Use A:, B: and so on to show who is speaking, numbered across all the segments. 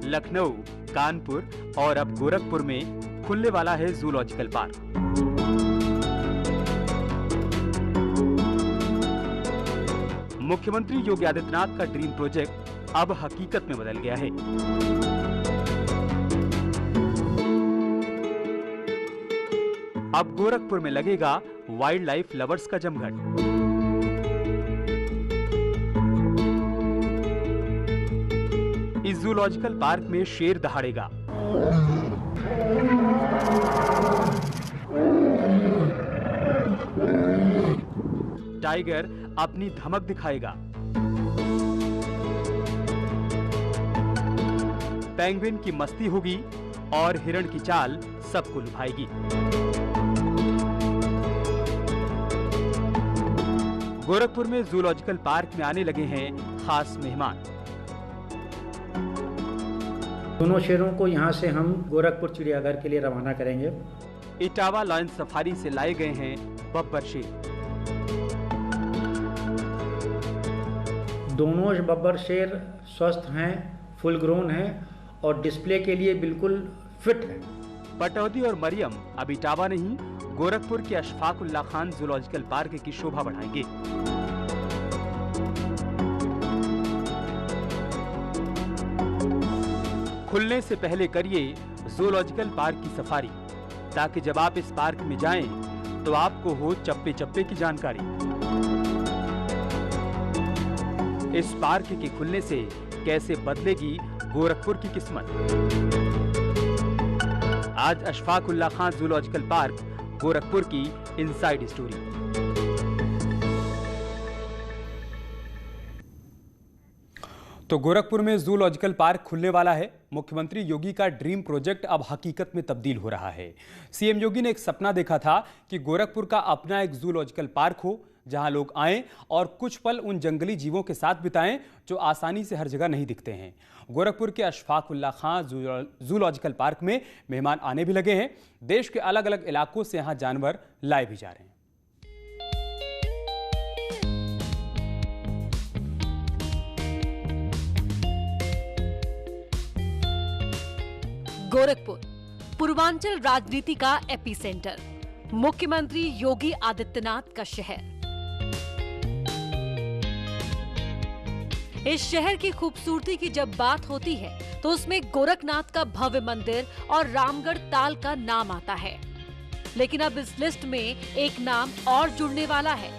A: लखनऊ, कानपुर और अब गोरखपुर में खुलने वाला है जूलॉजिकल पार्क। मुख्यमंत्री योगी आदित्यनाथ का ड्रीम प्रोजेक्ट अब हकीकत में बदल गया है। अब गोरखपुर में लगेगा वाइल्ड लाइफ लवर्स का जमघट। इस जूलॉजिकल पार्क में शेर दहाड़ेगा, टाइगर अपनी धमक दिखाएगा, पेंगुइन की मस्ती होगी और हिरण की चाल सबको लुभाएगी। गोरखपुर में जूलॉजिकल पार्क में आने लगे हैं खास मेहमान।
B: दोनों शेरों को यहां से हम गोरखपुर चिड़ियाघर के लिए रवाना करेंगे।
A: इटावा लायन सफारी से लाए गए हैं बब्बर शेर।
B: दोनों बब्बर शेर स्वस्थ हैं, फुल ग्रोन हैं और डिस्प्ले के लिए बिल्कुल फिट हैं।
A: पटौदी और मरियम अब इटावा नहीं, गोरखपुर के अशफाक उल्लाह खान जूलॉजिकल पार्क की शोभा बढ़ाएंगे। खुलने से पहले करिए जूलॉजिकल पार्क की सफारी, ताकि जब आप इस पार्क में जाएं तो आपको हो चप्पे चप्पे की जानकारी। इस पार्क के खुलने से कैसे बदलेगी गोरखपुर की किस्मत। आज अशफाक उल्लाह खान जूलॉजिकल पार्क गोरखपुर की इनसाइड स्टोरी। तो गोरखपुर में जूलॉजिकल पार्क खुलने वाला है। मुख्यमंत्री योगी का ड्रीम प्रोजेक्ट अब हकीकत में तब्दील हो रहा है। सीएम योगी ने एक सपना देखा था कि गोरखपुर का अपना एक जूलॉजिकल पार्क हो, जहां लोग आएं और कुछ पल उन जंगली जीवों के साथ बिताएं जो आसानी से हर जगह नहीं दिखते हैं। गोरखपुर के अशफाक उल्लाह खान जूलॉजिकल पार्क में मेहमान आने भी लगे हैं। देश के अलग अलग इलाकों से यहां जानवर लाए भी जा रहे हैं।
C: गोरखपुर पूर्वांचल राजनीति का एपिसेंटर, मुख्यमंत्री योगी आदित्यनाथ का शहर। इस शहर की खूबसूरती की जब बात होती है तो उसमें गोरखनाथ का भव्य मंदिर और रामगढ़ ताल का नाम आता है। लेकिन अब इस लिस्ट में एक नाम और जुड़ने वाला है,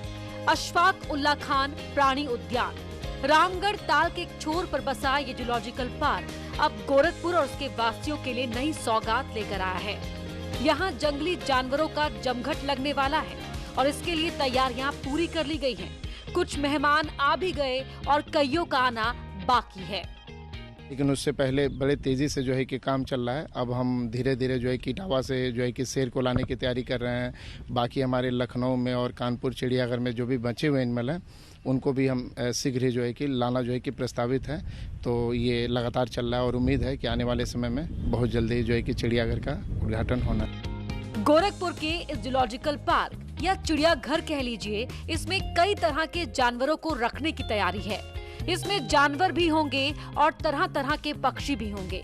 C: अशफाक उल्लाह खान प्राणी उद्यान। रामगढ़ ताल के एक छोर पर बसा ये जूलॉजिकल पार्क अब गोरखपुर और उसके वासियों के लिए नई सौगात लेकर आया है। यहाँ जंगली जानवरों का जमघट लगने वाला है और इसके लिए तैयारियां पूरी कर ली गई हैं। कुछ मेहमान आ भी गए और कईयों का आना बाकी है।
D: लेकिन उससे पहले बड़े तेजी से जो है कि काम चल रहा है। अब हम धीरे धीरे जो है कि इटावा से जो है कि शेर को लाने की तैयारी कर रहे हैं। बाकी हमारे लखनऊ में और कानपुर चिड़ियाघर में जो भी बचे हुए एनिमल हैं उनको भी हम शीघ्र ही जो है कि लाना जो है कि प्रस्तावित है। तो ये लगातार चल रहा है और उम्मीद है कि आने वाले समय में बहुत जल्दी जो है कि चिड़ियाघर का उद्घाटन होना।
C: गोरखपुर के इस जूलॉजिकल पार्क या चिड़ियाघर कह लीजिए, इसमें कई तरह के जानवरों को रखने की तैयारी है। इसमें जानवर भी होंगे और तरह तरह के पक्षी भी होंगे।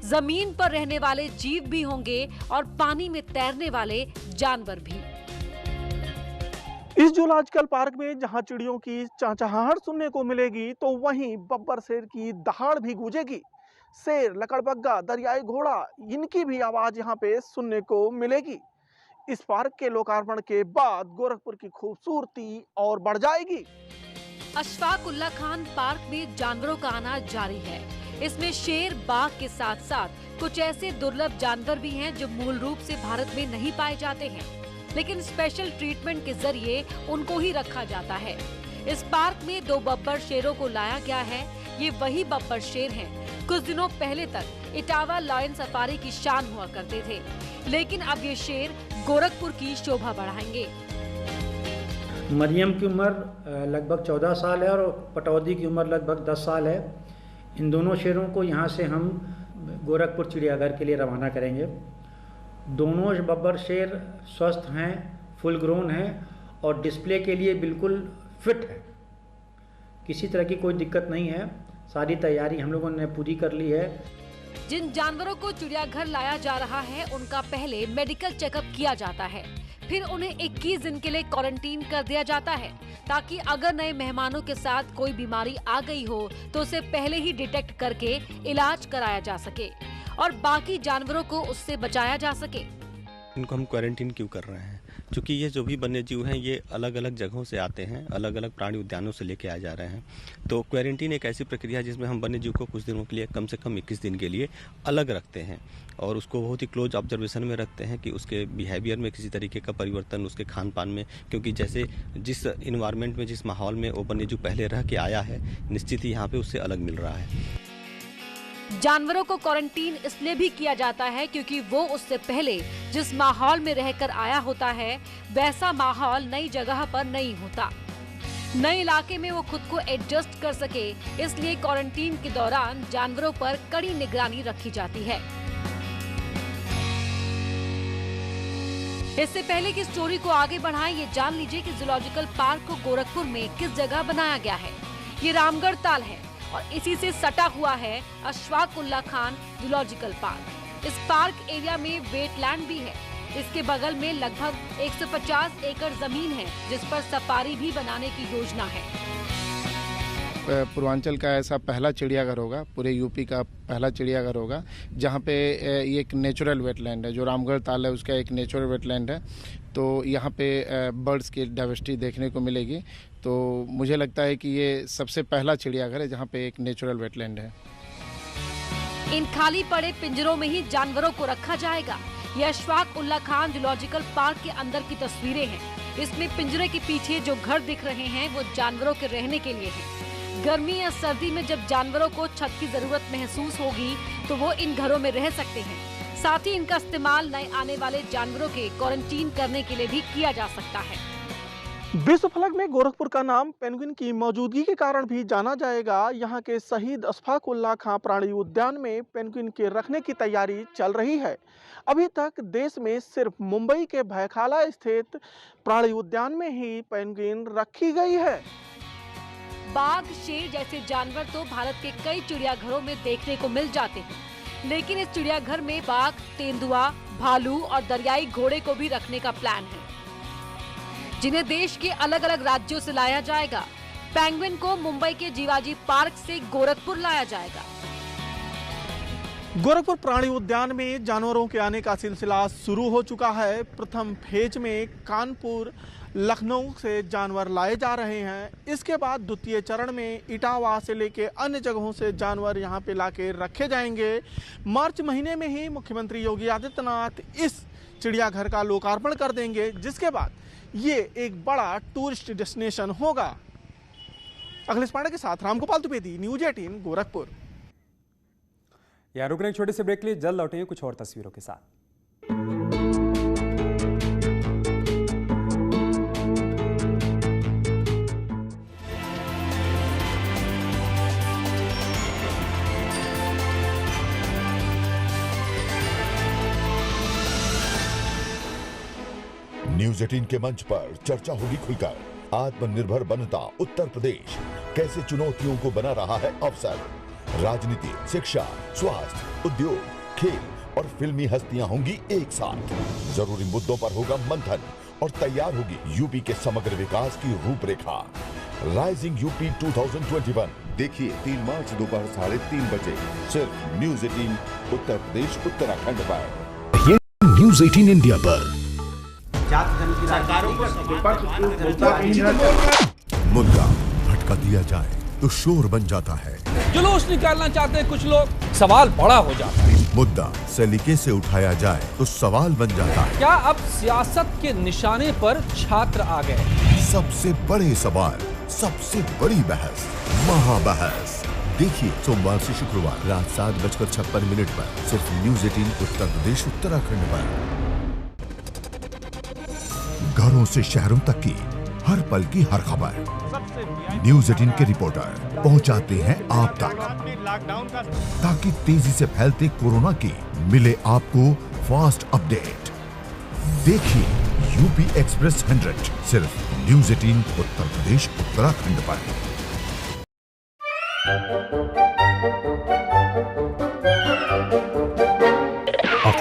C: जमीन पर रहने वाले जीव भी होंगे और पानी में तैरने वाले जानवर भी।
E: इस जूलॉजिकल पार्क में जहां चिड़ियों की चहचहाहट सुनने को मिलेगी, तो वहीं बब्बर शेर की दहाड़ भी गूंजेगी। शेर, लकड़बग्गा, दरियाई घोड़ा, इनकी भी आवाज यहाँ पे सुनने को मिलेगी। इस पार्क के लोकार्पण के बाद गोरखपुर की खूबसूरती और बढ़ जाएगी।
C: अशफाक उल्लाह खान पार्क में जानवरों का आना जारी है। इसमें शेर, बाघ के साथ साथ कुछ ऐसे दुर्लभ जानवर भी हैं जो मूल रूप से भारत में नहीं पाए जाते हैं, लेकिन स्पेशल ट्रीटमेंट के जरिए उनको ही रखा जाता है। इस पार्क में 2 बब्बर शेरों को लाया गया है। ये वही बब्बर शेर हैं कुछ दिनों पहले तक इटावा लायन सफारी की शान हुआ करते थे, लेकिन अब ये शेर गोरखपुर की शोभा बढ़ाएंगे।
B: मरियम की उम्र लगभग 14 साल है और पटौदी की उम्र लगभग 10 साल है। इन दोनों शेरों को यहाँ से हम गोरखपुर चिड़ियाघर के लिए रवाना करेंगे। दोनों बब्बर शेर स्वस्थ हैं, फुल ग्रोन हैं और डिस्प्ले के लिए बिल्कुल फिट है। किसी तरह की कोई दिक्कत नहीं है। सारी तैयारी हम लोगों ने पूरी कर ली है।
C: जिन जानवरों को चिड़ियाघर लाया जा रहा है उनका पहले मेडिकल चेकअप किया जाता है, फिर उन्हें 21 दिन के लिए क्वारंटीन कर दिया जाता है ताकि अगर नए मेहमानों के साथ कोई बीमारी आ गई हो तो उसे पहले ही डिटेक्ट करके इलाज कराया जा सके और बाकी जानवरों को उससे बचाया जा सके।
F: इनको हम क्वारंटीन क्यों कर रहे हैं? क्योंकि ये जो भी वन्य जीव हैं ये अलग अलग जगहों से आते हैं, अलग अलग प्राणी उद्यानों से लेके आ जा रहे हैं। तो क्वारंटीन एक ऐसी प्रक्रिया है जिसमें हम वन्य जीव को कुछ दिनों के लिए, कम से कम 21 दिन के लिए अलग रखते हैं और उसको बहुत ही क्लोज ऑब्जर्वेशन में रखते हैं कि उसके बिहेवियर में किसी तरीके का परिवर्तन, उसके खान पान में, क्योंकि जैसे जिस इन्वायरमेंट में, जिस माहौल में वो वन्य जीव पहले रह के आया है, निश्चित ही यहाँ पे उससे अलग मिल रहा है।
C: जानवरों को क्वारंटीन इसलिए भी किया जाता है क्योंकि वो उससे पहले जिस माहौल में रहकर आया होता है वैसा माहौल नई जगह पर नहीं होता। नए इलाके में वो खुद को एडजस्ट कर सके, इसलिए क्वारंटीन के दौरान जानवरों पर कड़ी निगरानी रखी जाती है। इससे पहले की स्टोरी को आगे बढ़ाएं, ये जान लीजिए कि जूलॉजिकल पार्क को गोरखपुर में किस जगह बनाया गया है। ये रामगढ़ ताल है और इसी से सटा हुआ है अशफाक उल्ला खान जूलॉजिकल पार्क। इस पार्क एरिया में वेटलैंड भी है। इसके बगल में लगभग 150 एकड़ जमीन है जिस पर सफारी भी बनाने की योजना है।
D: पूर्वांचल का ऐसा पहला चिड़ियाघर होगा, पूरे यूपी का पहला चिड़ियाघर होगा जहाँ पे ये एक नेचुरल वेटलैंड है। जो रामगढ़ ताल है उसका एक नेचुरल वेटलैंड है, तो यहाँ पे बर्ड्स की डाइवर्सिटी देखने को मिलेगी। तो मुझे लगता है कि ये सबसे पहला चिड़ियाघर है जहाँ पे एक नेचुरल वेटलैंड है।
C: इन खाली पड़े पिंजरों में ही जानवरों को रखा जाएगा। ये अशफाक उल्ला खान जूलॉजिकल पार्क के अंदर की तस्वीरें हैं। इसमें पिंजरे के पीछे जो घर दिख रहे हैं वो जानवरों के रहने के लिए हैं। गर्मी या सर्दी में जब जानवरों को छत की जरूरत महसूस होगी तो वो इन घरों में रह सकते हैं। साथ ही इनका इस्तेमाल नए आने वाले जानवरों के क्वारंटीन करने के लिए भी किया जा सकता है।
E: विश्व फलक में गोरखपुर का नाम पेंगुइन की मौजूदगी के कारण भी जाना जाएगा। यहाँ के शहीद अशफाक उल्ला खां प्राणी उद्यान में पेंगुइन के रखने की तैयारी चल रही है। अभी तक देश में सिर्फ मुंबई के भयखाला स्थित प्राणी उद्यान में ही पेंगुइन रखी गई है।
C: बाघ, शेर जैसे जानवर तो भारत के कई चिड़ियाघरों में देखने को मिल जाते हैं, लेकिन इस चिड़ियाघर में बाघ, तेंदुआ, भालू और दरियाई घोड़े को भी रखने का प्लान है, जिन्हें देश के अलग अलग राज्यों से लाया जाएगा। पेंगुइन को मुंबई के जीवाजी पार्क से गोरखपुर लाया जाएगा।
E: गोरखपुर प्राणी उद्यान में जानवरों के आने का सिलसिला शुरू हो चुका है। प्रथम फेज में कानपुर, लखनऊ से जानवर लाए जा रहे हैं। इसके बाद द्वितीय चरण में इटावा से लेके अन्य जगहों से जानवर यहां पे लाके रखे जाएंगे। मार्च महीने में ही मुख्यमंत्री योगी आदित्यनाथ इस चिड़ियाघर का लोकार्पण कर देंगे, जिसके बाद ये एक बड़ा टूरिस्ट डेस्टिनेशन होगा। अखिलेश पांडे के साथ रामगोपाल द्विवेदी, न्यूज 18 गोरखपुर।
A: यहाँ रुक रहे हैं छोटे से ब्रेक के लिए, जल्द लौटेंगे कुछ और तस्वीरों के साथ।
G: न्यूज 18 के मंच पर चर्चा होगी खुलकर। आत्मनिर्भर बनता उत्तर प्रदेश कैसे चुनौतियों को बना रहा है अवसर। राजनीति, शिक्षा, स्वास्थ्य, उद्योग, खेल और फिल्मी हस्तियां होंगी एक साथ। जरूरी मुद्दों पर होगा मंथन और तैयार होगी यूपी के समग्र विकास की रूपरेखा। राइजिंग यूपी 2021 देखिए 3 मार्च दोपहर 3:30 बजे सिर्फ न्यूज 18 उत्तर प्रदेश उत्तराखंड पर।
H: ये न्यूज 18 इंडिया पर
G: मुद्दा भटका दिया जाए तो शोर बन जाता है।
I: जुलूस निकालना चाहते हैं कुछ लोग, सवाल बड़ा हो जाता है।
G: मुद्दा सलीके से उठाया जाए तो सवाल बन जाता है।
I: क्या अब सियासत के निशाने पर छात्र आ गए?
G: सबसे बड़े सवाल, सबसे बड़ी बहस, महाबहस देखिए सोमवार से शुक्रवार रात 7:56 पर सिर्फ न्यूज 18 उत्तर प्रदेश उत्तराखंड पर। घरों से शहरों तक की हर पल की हर खबर न्यूज 18 के रिपोर्टर पहुंचाते हैं आप तक, ताकि तेजी से फैलते कोरोना की मिले आपको फास्ट अपडेट। देखिए यूपी एक्सप्रेस 100 सिर्फ न्यूज 18 उत्तर प्रदेश उत्तराखंड पर।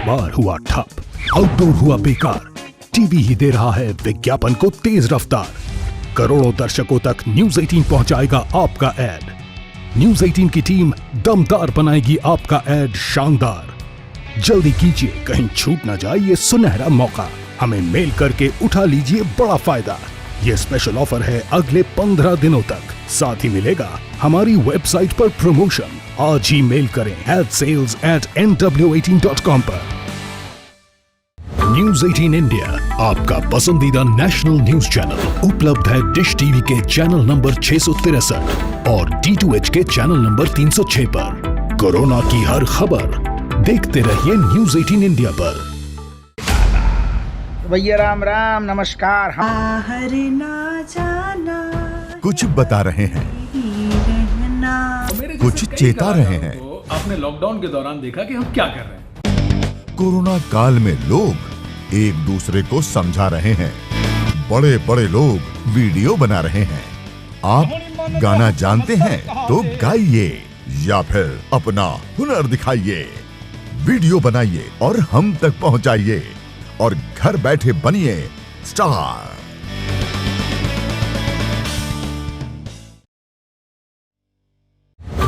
H: अखबार हुआ ठप, आउटडोर हुआ बेकार, टीवी ही दे रहा है विज्ञापन को तेज रफ्तार। करोड़ों दर्शकों तक न्यूज 18 पहुंचाएगा आपका ऐड। न्यूज 18 की टीम दमदार बनाएगी आपका ऐड शानदार। जल्दी कीजिए, कहीं छूट ना जाए ये सुनहरा मौका। हमें मेल करके उठा लीजिए बड़ा फायदा। ये स्पेशल ऑफर है अगले 15 दिनों तक। साथ ही मिलेगा हमारी वेबसाइट पर प्रमोशन। आज ही मेल करें adsales@nw18.com पर। न्यूज 18 इंडिया, आपका पसंदीदा नेशनल न्यूज चैनल, उपलब्ध है डिश टीवी के चैनल नंबर 663 और D2H के चैनल नंबर 306 पर। कोरोना की हर खबर देखते रहिए न्यूज 18 इंडिया पर।
J: भैया राम राम, नमस्कार। हम
K: ना जाना
G: कुछ बता रहे हैं, कुछ चेता रहे हैं।
L: तो आपने लॉकडाउन के दौरान देखा कि हम क्या कर रहे हैं।
G: कोरोना काल में लोग एक दूसरे को समझा रहे हैं। बड़े बड़े लोग वीडियो बना रहे हैं। आप गाना जानते हैं तो गाइए या फिर अपना हुनर दिखाइए। वीडियो बनाइए और हम तक पहुंचाइए और घर बैठे बनिए स्टार।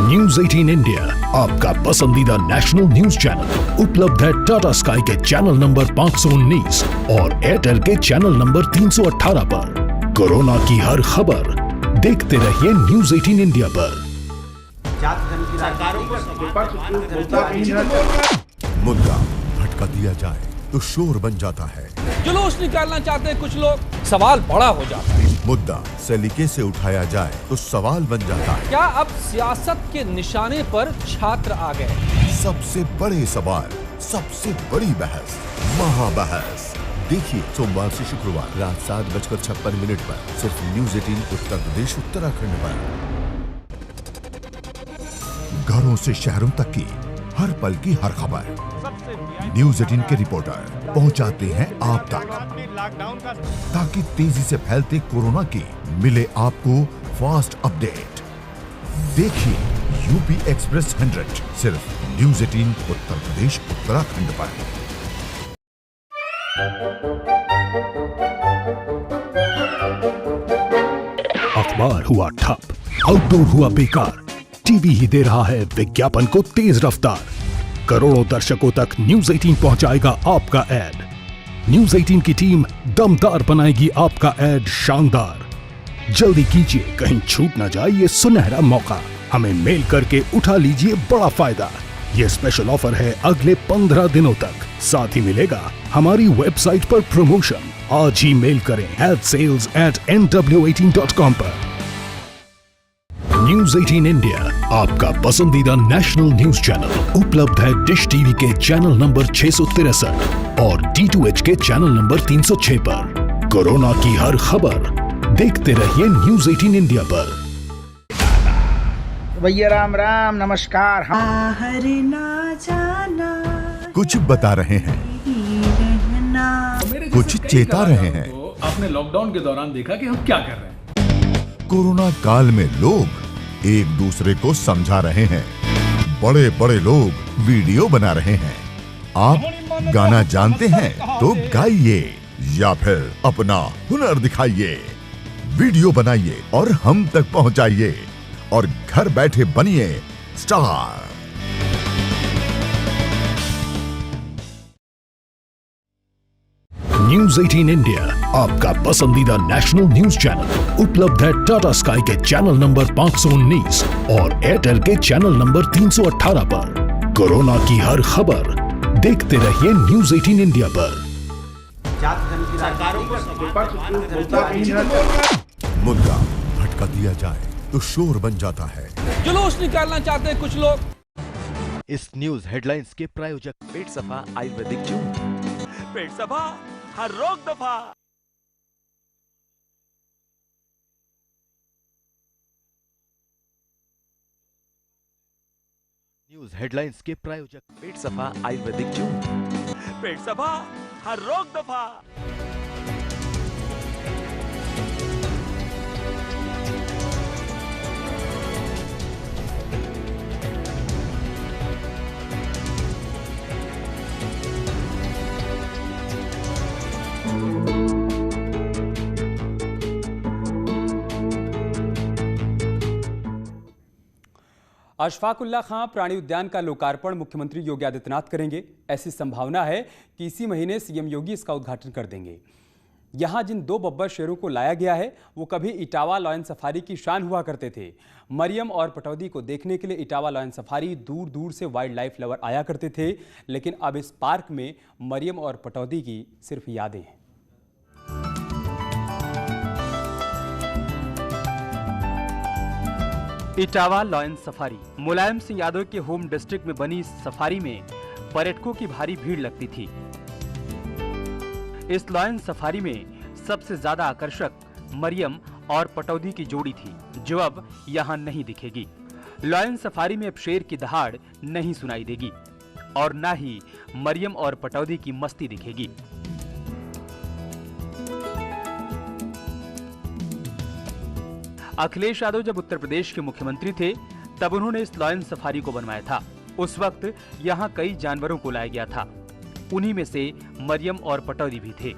H: न्यूज 18 इंडिया, आपका पसंदीदा नेशनल न्यूज चैनल, उपलब्ध है टाटा स्काई के चैनल नंबर 519 और एयरटेल के चैनल नंबर 318 पर। कोरोना की हर खबर देखते रहिए न्यूज 18 इंडिया पर।
G: मुद्दा भटका दिया जाए तो शोर बन जाता है।
I: जुलूस निकालना चाहते हैं कुछ लोग, सवाल बड़ा हो जाता है।
G: मुद्दा सलीके से उठाया जाए तो सवाल बन जाता है।
I: क्या अब सियासत के निशाने पर छात्र आ गए?
G: सबसे बड़े सवाल, सबसे बड़ी बहस, महाबहस। देखिए सोमवार से शुक्रवार रात 7:56 पर सिर्फ न्यूज 18 उत्तर प्रदेश उत्तराखंड पर। घरों से शहरों तक की हर पल की हर खबर न्यूज 18 के रिपोर्टर पहुंचाते हैं आप तक, ताकि तेजी से फैलते कोरोना की मिले आपको फास्ट अपडेट। देखिए यूपी एक्सप्रेस 100 सिर्फ न्यूज 18 उत्तर प्रदेश उत्तराखंड पर।
H: अखबार हुआ ठप, आउटडोर हुआ बेकार, टीवी ही दे रहा है विज्ञापन को तेज रफ्तार। करोड़ों दर्शकों तक न्यूज 18 पहुंचाएगा आपका ऐड। न्यूज 18 की टीम दमदार बनाएगी आपका ऐड शानदार। जल्दी कीजिए, कहीं छूट ना जाए ये सुनहरा मौका। हमें मेल करके उठा लीजिए बड़ा फायदा। ये स्पेशल ऑफर है अगले 15 दिनों तक। साथ ही मिलेगा हमारी वेबसाइट पर प्रमोशन। आज ही मेल करें adsales@nw18.com पर। न्यूज 18 इंडिया, आपका पसंदीदा नेशनल न्यूज चैनल, उपलब्ध है डिश टीवी के चैनल नंबर 663 और D2H के चैनल नंबर 306 पर। कोरोना की हर खबर देखते रहिए न्यूज 18 इंडिया पर।
J: भैया राम राम, नमस्कार। हम
K: ना जाना
G: कुछ बता रहे हैं, कुछ चेता रहे हैं।
L: तो आपने लॉकडाउन के दौरान देखा कि हम क्या कर रहे हैं।
G: कोरोना काल में लोग एक दूसरे को समझा रहे हैं। बड़े बड़े लोग वीडियो बना रहे हैं। आप गाना जानते हैं तो गाइए या फिर अपना हुनर दिखाइए। वीडियो बनाइए और हम तक पहुंचाइए और घर बैठे बनिए स्टार।
H: न्यूज 18 इंडिया, आपका पसंदीदा नेशनल न्यूज चैनल, उपलब्ध है टाटा स्काई के चैनल नंबर 519 और एयरटेल के चैनल नंबर 318 पर। कोरोना की हर खबर देखते रहिए न्यूज 18 इंडिया पर।
G: मुद्दा भटका दिया जाए तो शोर बन जाता है।
I: जुलूस निकालना चाहते हैं कुछ लोग।
M: इस न्यूज हेडलाइंस के प्रायोजक पेट सफा आयुर्वेदिक जूस।
N: पेट सफा, हर रोग दफा।
M: न्यूज हेडलाइंस के प्रायोजक पेट सफा आयुर्वेदिक जूस।
N: पेट सफा, हर रोग दफा।
A: अशफाकुल्ला खां प्राणी उद्यान का लोकार्पण मुख्यमंत्री योगी आदित्यनाथ करेंगे। ऐसी संभावना है कि इसी महीने सीएम योगी इसका उद्घाटन कर देंगे। यहां जिन 2 बब्बर शेरों को लाया गया है वो कभी इटावा लॉयन सफारी की शान हुआ करते थे। मरियम और पटौदी को देखने के लिए इटावा लॉयन सफारी दूर दूर से वाइल्ड लाइफ लवर आया करते थे, लेकिन अब इस पार्क में मरियम और पटौदी की सिर्फ यादें हैं। इटावा लॉयन सफारी मुलायम सिंह यादव के होम डिस्ट्रिक्ट में बनी इस सफारी में पर्यटकों की भारी भीड़ लगती थी। इस लॉयन सफारी में सबसे ज्यादा आकर्षक मरियम और पटौदी की जोड़ी थी, जो अब यहां नहीं दिखेगी। लॉयन सफारी में अब शेर की दहाड़ नहीं सुनाई देगी और न ही मरियम और पटौदी की मस्ती दिखेगी। अखिलेश यादव जब उत्तर प्रदेश के मुख्यमंत्री थे तब उन्होंने इस लॉयन सफारी को बनवाया था। उस वक्त यहां कई जानवरों को लाया गया था, उन्हीं में से मरियम और पटौदी भी थे।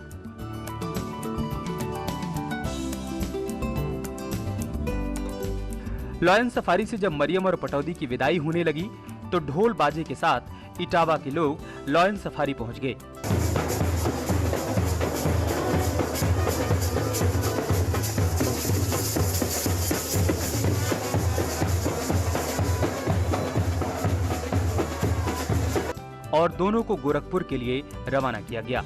A: लॉयन सफारी से जब मरियम और पटौदी की विदाई होने लगी तो ढोल बाजे के साथ इटावा के लोग लॉयन सफारी पहुंच गए। और दोनों को गोरखपुर के लिए रवाना किया गया।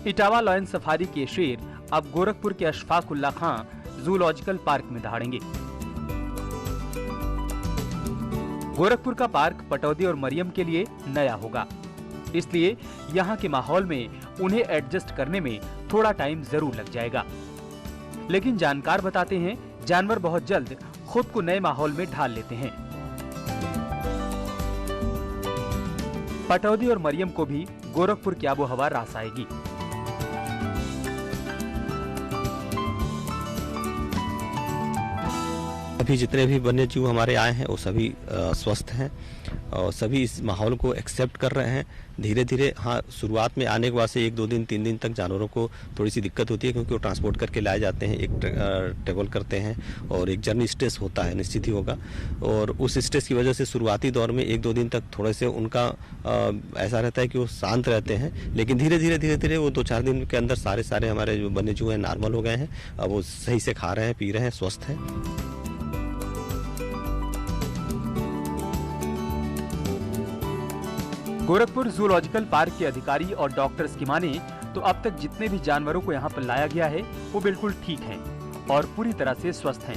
A: इटावा लॉयन सफारी के शेर अब गोरखपुर के अशफाकुल्ला खां जूलॉजिकल पार्क में दहाड़ेंगे। गोरखपुर का पार्क पटौदी और मरियम के लिए नया होगा, इसलिए यहाँ के माहौल में उन्हें एडजस्ट करने में थोड़ा टाइम जरूर लग जाएगा। लेकिन जानकार बताते हैं जानवर बहुत जल्द खुद को नए माहौल में ढाल लेते हैं। पटौदी और मरियम को भी गोरखपुर की आबोहवा रास आएगी।
F: अभी जितने भी वन्य जीव हमारे आए हैं वो सभी स्वस्थ हैं और सभी इस माहौल को एक्सेप्ट कर रहे हैं। धीरे धीरे हाँ, शुरुआत में आने के बाद से 1, 2 दिन 3 दिन तक जानवरों को थोड़ी सी दिक्कत होती है, क्योंकि वो ट्रांसपोर्ट करके लाए जाते हैं, एक ट्रेवल करते हैं और एक जर्नी स्ट्रेस होता है, निश्चित ही होगा। और उस स्ट्रेस की वजह से शुरुआती दौर में 1, 2 दिन तक थोड़े से उनका ऐसा रहता है कि वो शांत रहते हैं, लेकिन धीरे धीरे वो 2-4 दिन के अंदर सारे हमारे जो वन्य जीव हैं नॉर्मल हो गए हैं। अब वो सही से खा रहे हैं, पी रहे हैं, स्वस्थ हैं।
A: गोरखपुर जूलॉजिकल पार्क के अधिकारी और डॉक्टर्स की माने तो अब तक जितने भी जानवरों को यहाँ पर लाया गया है वो बिल्कुल ठीक हैं और पूरी तरह से स्वस्थ हैं।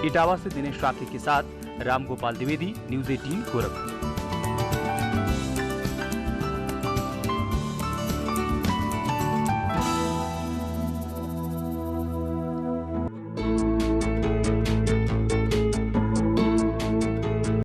A: इटावा से दिनेश राठी के साथ राम गोपाल द्विवेदी, न्यूज़ 18 गोरखपुर।